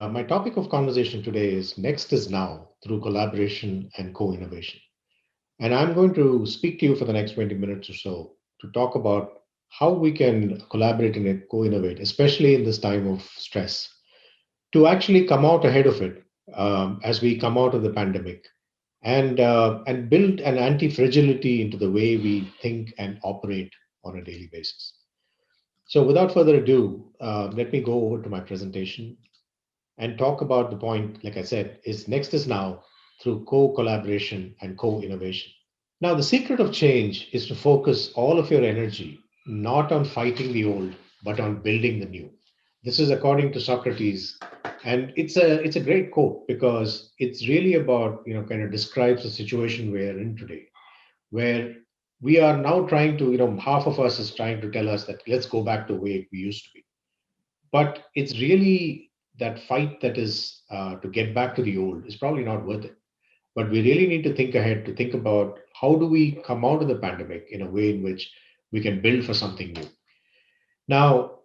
My topic of conversation today is Next is Now through collaboration and co innovation. And I'm going to speak to you for the next 20 minutes or so to talk about how we can collaborate and co innovate, especially in this time of stress, to actually come out ahead of it as we come out of the pandemic and build an anti fragility into the way we think and operate on a daily basis. So, without further ado, let me go over to my presentation and talk about the point, like I said, is next is now through co collaboration and co innovation. Now, the secret of change is to focus all of your energy not on fighting the old, but on building the new. This is according to Socrates. And it's a great quote because it's really about, kind of describes the situation we're in today, where we are now trying to, half of us is trying to tell us that let's go back to the way we used to be. But it's really that fight that is to get back to the old is probably not worth it. But we really need to think ahead to think about how do we come out of the pandemic in a way in which we can build for something new. Now,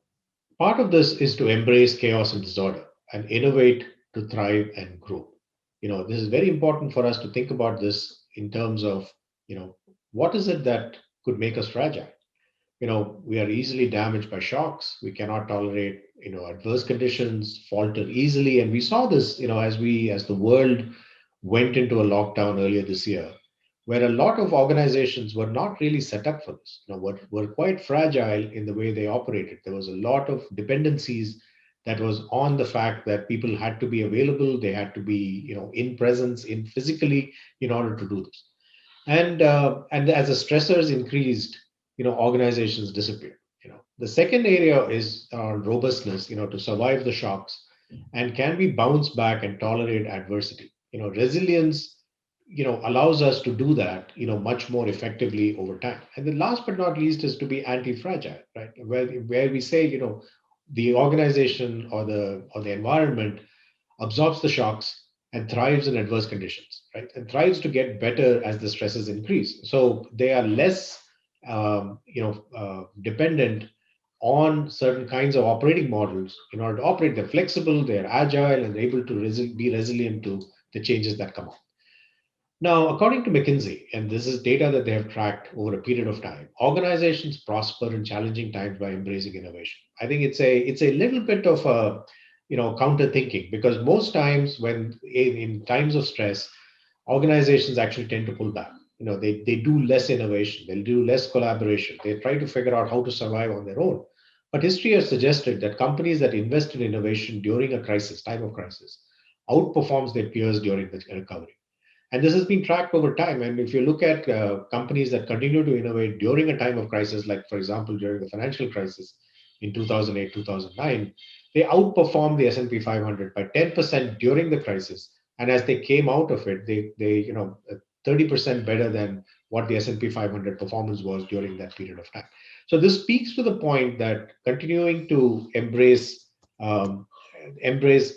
part of this is to embrace chaos and disorder and innovate to thrive and grow. This is very important for us to think about this in terms of, what is it that could make us fragile? We are easily damaged by shocks. We cannot tolerate adverse conditions, falter easily. And we saw this as the world went into a lockdown earlier this year, where a lot of organizations were not really set up for this. Were quite fragile in the way they operated. There was a lot of dependencies that was on the fact that people had to be available, they had to be in presence, in physically, in order to do this. And as the stressors increased, organizations disappeared. The second area is robustness, to survive the shocks, and can we bounce back and tolerate adversity. Resilience allows us to do that much more effectively over time. And the last but not least is to be anti-fragile, right, where we say the organization or the environment absorbs the shocks and thrives in adverse conditions, right? And thrives to get better as the stresses increase. So they are less, dependent on certain kinds of operating models in order to operate. They're flexible, they're agile, and they're able to be resilient to the changes that come up. Now, according to McKinsey, and this is data that they have tracked over a period of time, organizations prosper in challenging times by embracing innovation. I think it's a little bit of a counter thinking, because most times when in times of stress, organizations actually tend to pull back. They do less innovation, they'll do less collaboration, they try to figure out how to survive on their own. But history has suggested that companies that invest in innovation during a crisis, time of crisis, outperforms their peers during the recovery. And this has been tracked over time. And if you look at companies that continue to innovate during a time of crisis, like, for example, during the financial crisis in 2008, 2009, they outperformed the S&P 500 by 10% during the crisis. And as they came out of it, they 30% better than what the S&P 500 performance was during that period of time. So this speaks to the point that continuing to embrace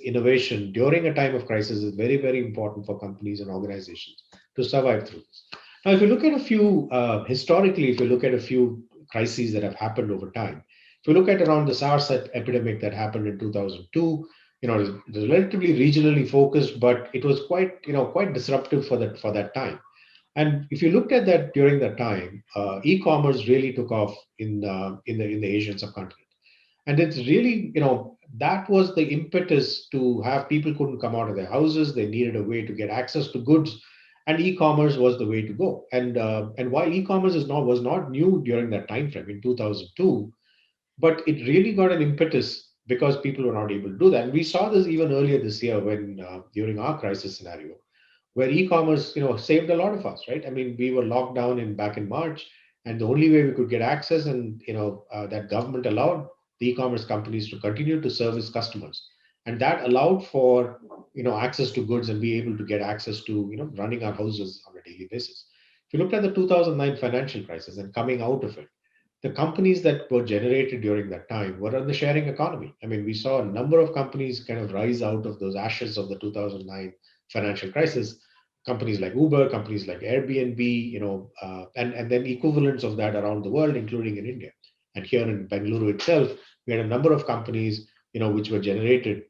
innovation during a time of crisis is very, very important for companies and organizations to survive through this. Now, if you look at a few, historically, if you look at a few crises that have happened over time, if you look at around the SARS epidemic that happened in 2002, it was relatively regionally focused, but it was quite disruptive for that time. And if you looked at that during that time, e-commerce really took off in the Asian subcontinent. And it's really, that was the impetus to have people couldn't come out of their houses. They needed a way to get access to goods, and e-commerce was the way to go. And while e-commerce was not new during that time frame in 2002, but it really got an impetus because people were not able to do that. And we saw this even earlier this year when during our crisis scenario, where e-commerce saved a lot of us, right? I mean, we were locked down in back in March, and the only way we could get access, and that government allowed the e-commerce companies to continue to service customers, and that allowed for access to goods and be able to get access to running our houses on a daily basis. If you looked at the 2009 financial crisis and coming out of it, the companies that were generated during that time were in the sharing economy. I mean, we saw a number of companies kind of rise out of those ashes of the 2009 financial crisis. Companies like Uber, companies like Airbnb, and then equivalents of that around the world, including in India. And here in Bengaluru itself, we had a number of companies, which were generated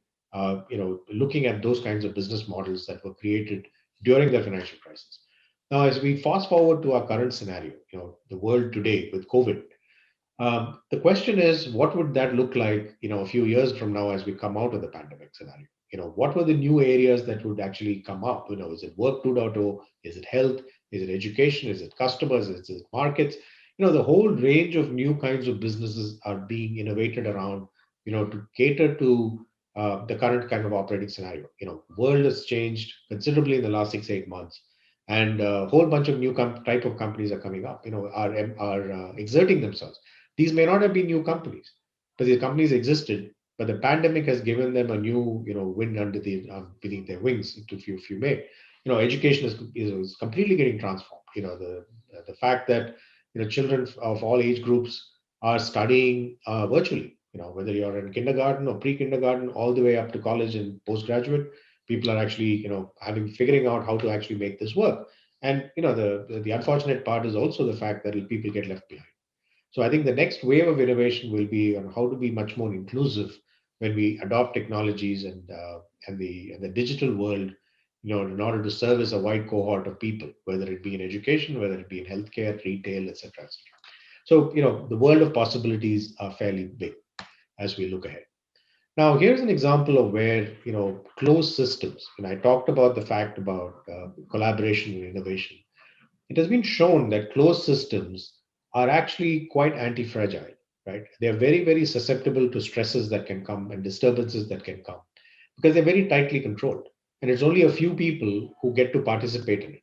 looking at those kinds of business models that were created during the financial crisis. Now, as we fast forward to our current scenario, the world today with COVID, the question is, what would that look like, a few years from now as we come out of the pandemic scenario? What were the new areas that would actually come up? Is it work 2.0? Is it health? Is it education? Is it customers? Is it markets? The whole range of new kinds of businesses are being innovated around, to cater to the current kind of operating scenario. World has changed considerably in the last 6, 8 months, and a whole bunch of new type of companies are coming up. Are exerting themselves. These may not have been new companies, but these companies existed. But the pandemic has given them a new, wind under the beneath their wings, if you may. Education is completely getting transformed. The fact that children of all age groups are studying virtually. Whether you're in kindergarten or pre-kindergarten, all the way up to college and postgraduate, people are actually, having figuring out how to actually make this work. And the unfortunate part is also the fact that people get left behind. So I think the next wave of innovation will be on how to be much more inclusive when we adopt technologies and the digital world, in order to service a wide cohort of people, whether it be in education, whether it be in healthcare, retail, etc., etc. So the world of possibilities are fairly big as we look ahead. Now, here's an example of where closed systems. And I talked about the fact about collaboration and innovation. It has been shown that closed systems are actually quite anti-fragile, right? They're very, very susceptible to stresses that can come and disturbances that can come because they're very tightly controlled. And it's only a few people who get to participate in it.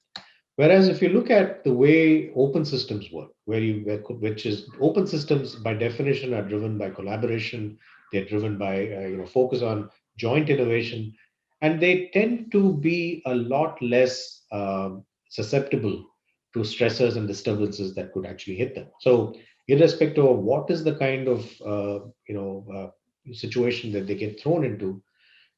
Whereas if you look at the way open systems work, which is open systems by definition are driven by collaboration, they're driven by focus on joint innovation, and they tend to be a lot less susceptible to stressors and disturbances that could actually hit them. So, irrespective of what is the kind of situation that they get thrown into,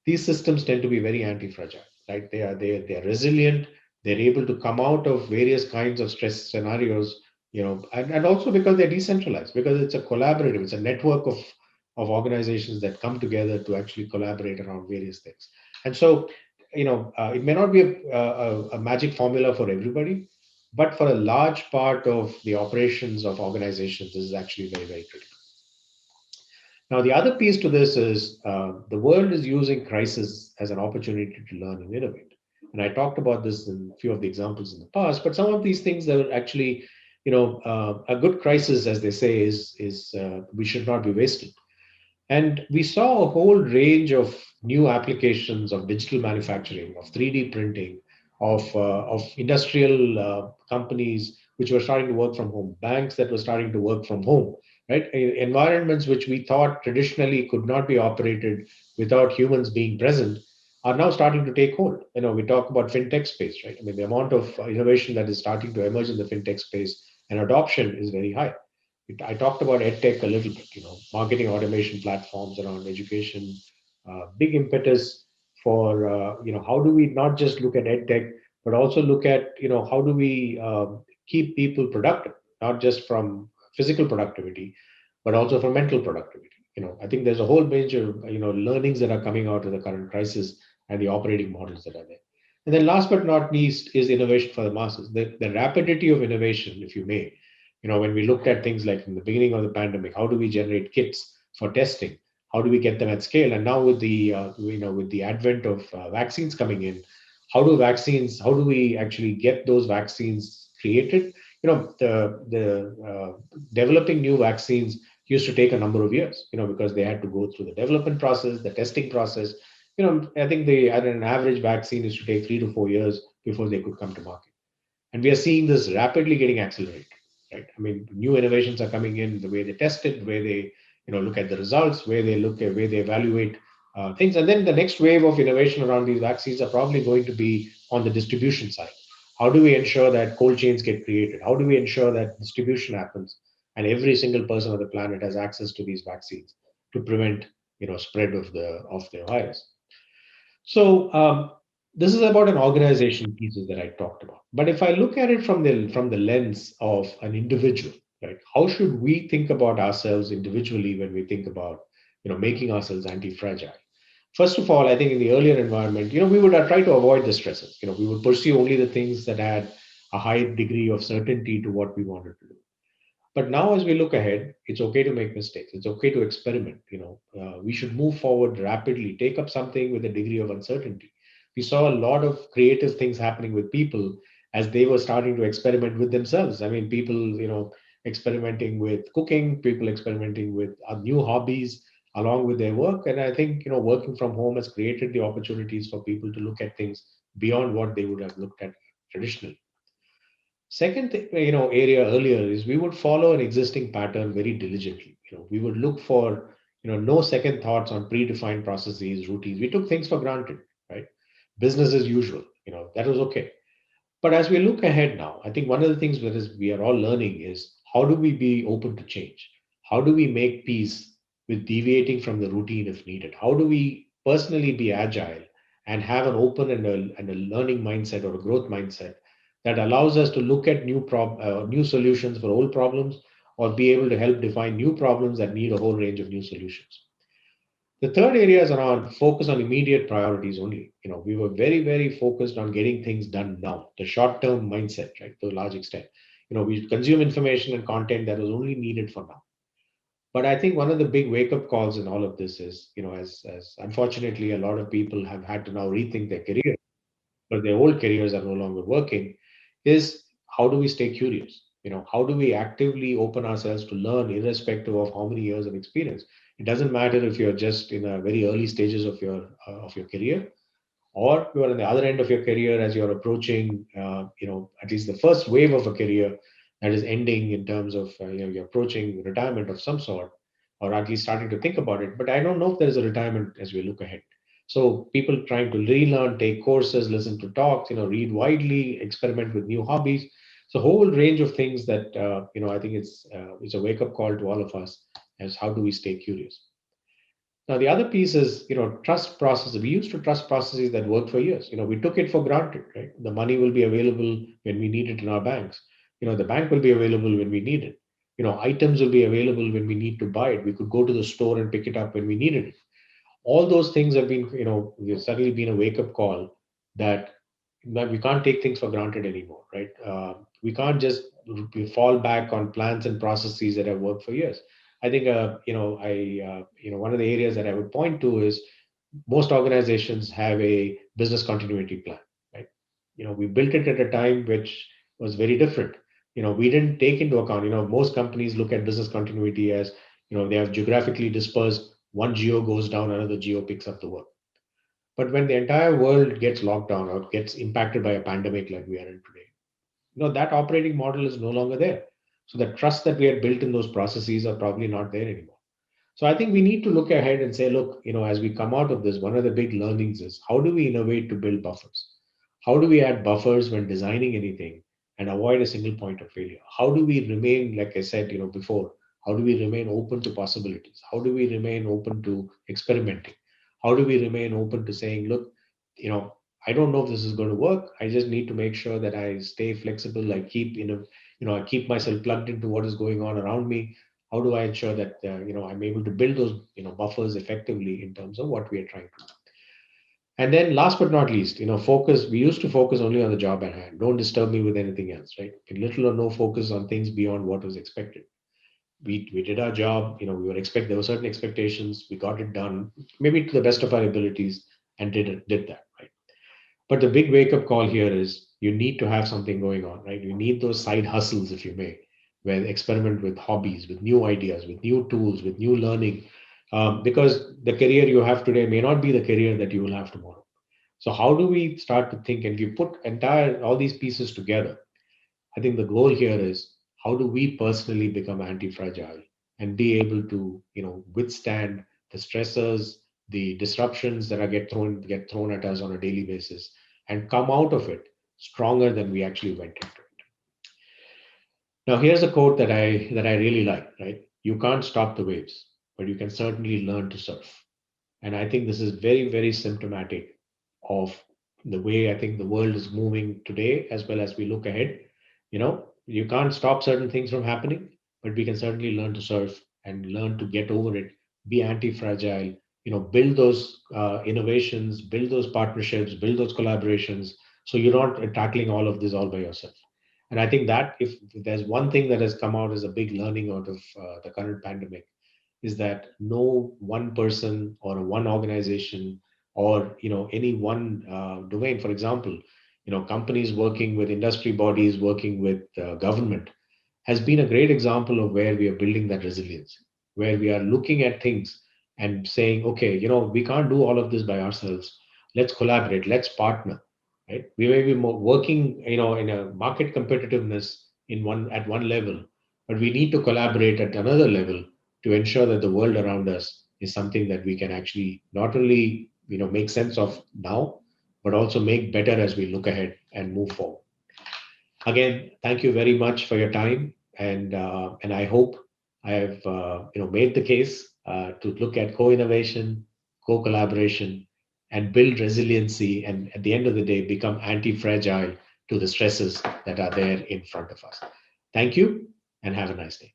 these systems tend to be very anti-fragile, right? They are resilient. They're able to come out of various kinds of stress scenarios, and also because they're decentralized, because it's a collaborative, it's a network of organizations that come together to actually collaborate around various things. And so, it may not be a magic formula for everybody, but for a large part of the operations of organizations, this is actually very, very critical. Now, the other piece to this is the world is using crisis as an opportunity to learn and innovate. And I talked about this in a few of the examples in the past, but some of these things that are actually, a good crisis, as they say, is we should not be wasted. And we saw a whole range of new applications of digital manufacturing, of 3D printing, of industrial companies which were starting to work from home, banks that were starting to work from home, right? Environments which we thought traditionally could not be operated without humans being present are now starting to take hold. We talk about fintech space, right? I mean, the amount of innovation that is starting to emerge in the fintech space and adoption is very high. I talked about edtech a little bit, marketing automation platforms around education, big impetus for, how do we not just look at edtech, but also look at, how do we keep people productive, not just from physical productivity, but also from mental productivity. I think there's a whole bunch of, learnings that are coming out of the current crisis and the operating models that are there. And then last but not least is innovation for the masses. The rapidity of innovation, if you may, when we looked at things like in the beginning of the pandemic, how do we generate kits for testing? How do we get them at scale? And now with the advent of vaccines coming in, how do we actually get those vaccines created? The developing new vaccines used to take a number of years, because they had to go through the development process, the testing process. I think an average vaccine used to take 3 to 4 years before they could come to market. And we are seeing this rapidly getting accelerated, right? I mean, new innovations are coming in, the way they test it, the way they, look at the results, where they evaluate things. And then the next wave of innovation around these vaccines are probably going to be on the distribution side. How do we ensure that cold chains get created? How do we ensure that distribution happens and every single person on the planet has access to these vaccines to prevent, spread of the virus? So this is about an organization pieces that I talked about. But if I look at it from the lens of an individual, right? How should we think about ourselves individually when we think about making ourselves anti-fragile? First of all, I think in the earlier environment, we would try to avoid the stresses. We would pursue only the things that had a high degree of certainty to what we wanted to do. But now, as we look ahead, it's okay to make mistakes. It's okay to experiment. We should move forward rapidly, take up something with a degree of uncertainty. We saw a lot of creative things happening with people as they were starting to experiment with themselves. I mean, people, experimenting with cooking, people experimenting with new hobbies along with their work. And I think, working from home has created the opportunities for people to look at things beyond what they would have looked at traditionally. Second area earlier is we would follow an existing pattern very diligently. We would look for, no second thoughts on predefined processes, routines. We took things for granted, right? Business as usual, that was okay. But as we look ahead now, I think one of the things that is we are all learning is how do we be open to change? How do we make peace with deviating from the routine if needed? How do we personally be agile and have an open and a learning mindset or a growth mindset that allows us to look at new solutions for old problems, or be able to help define new problems that need a whole range of new solutions? The third area is around focus on immediate priorities only. We were very, very focused on getting things done now, the short term mindset, right, to a large extent. We consume information and content that was only needed for now. But I think one of the big wake up calls in all of this is, as unfortunately a lot of people have had to now rethink their career, but their old careers are no longer working, is how do we stay curious? How do we actively open ourselves to learn irrespective of how many years of experience? It doesn't matter if you're just in a very early stages of your career, or you are on the other end of your career as you're approaching, at least the first wave of a career that is ending in terms of, you're approaching retirement of some sort, or at least starting to think about it. But I don't know if there's a retirement as we look ahead. So people trying to relearn, take courses, listen to talks, read widely, experiment with new hobbies. So a whole range of things that, I think it's a wake up call to all of us as how do we stay curious. Now, the other piece is, trust processes. We used to trust processes that worked for years. We took it for granted, right? The money will be available when we need it in our banks. The bank will be available when we need it. Items will be available when we need to buy it. We could go to the store and pick it up when we needed it. All those things have been, there's suddenly been a wake up call that, we can't take things for granted anymore, right? We can't just fall back on plans and processes that have worked for years. I think, one of the areas that I would point to is most organizations have a business continuity plan, right? We built it at a time which was very different. We didn't take into account, most companies look at business continuity as, they have geographically dispersed, one geo goes down, another geo picks up the work. But when the entire world gets locked down or gets impacted by a pandemic like we are in today, that operating model is no longer there. So the trust that we had built in those processes are probably not there anymore. So I think we need to look ahead and say, look, as we come out of this, one of the big learnings is how do we innovate to build buffers? How do we add buffers when designing anything and avoid a single point of failure? How do we remain, like I said, before, how do we remain open to possibilities? How do we remain open to experimenting? How do we remain open to saying, look, you know, I don't know if this is going to work. I just need to make sure that I stay flexible. I keep, I keep myself plugged into what is going on around me. How do I ensure that, I'm able to build those, buffers effectively in terms of what we are trying to do? And then last but not least, focus. We used to focus only on the job at hand. Don't disturb me with anything else, right? Little or no focus on things beyond what was expected. We did our job, there were certain expectations, we got it done, maybe to the best of our abilities, and did that, right? But the big wake up call here is you need to have something going on, right? You need those side hustles, if you may, where experiment with hobbies, with new ideas, with new tools, with new learning, because the career you have today may not be the career that you will have tomorrow. So how do we start to think, and you put entire all these pieces together? I think the goal here is how do we personally become anti-fragile and be able to, withstand the stressors, the disruptions that are get thrown at us on a daily basis, and come out of it stronger than we actually went into it. Now, here's a quote that I really like. Right, you can't stop the waves, but you can certainly learn to surf. And I think this is very, very symptomatic of the way I think the world is moving today, as well as we look ahead. You can't stop certain things from happening, but we can certainly learn to surf and learn to get over it, be anti fragile, build those innovations, build those partnerships, build those collaborations, so you're not tackling all of this all by yourself. And I think that if there's one thing that has come out as a big learning out of the current pandemic, is that no one person or one organization or any one domain, for example, companies working with industry bodies, working with government, has been a great example of where we are building that resilience, where we are looking at things and saying, okay, we can't do all of this by ourselves. Let's collaborate, let's partner, right? We may be working, in a market competitiveness at one level, but we need to collaborate at another level to ensure that the world around us is something that we can actually not only, make sense of now, but also make better as we look ahead and move forward. Again, thank you very much for your time, and I hope I have made the case to look at co-innovation, co-collaboration, and build resiliency, and at the end of the day, become anti-fragile to the stresses that are there in front of us. Thank you, and have a nice day.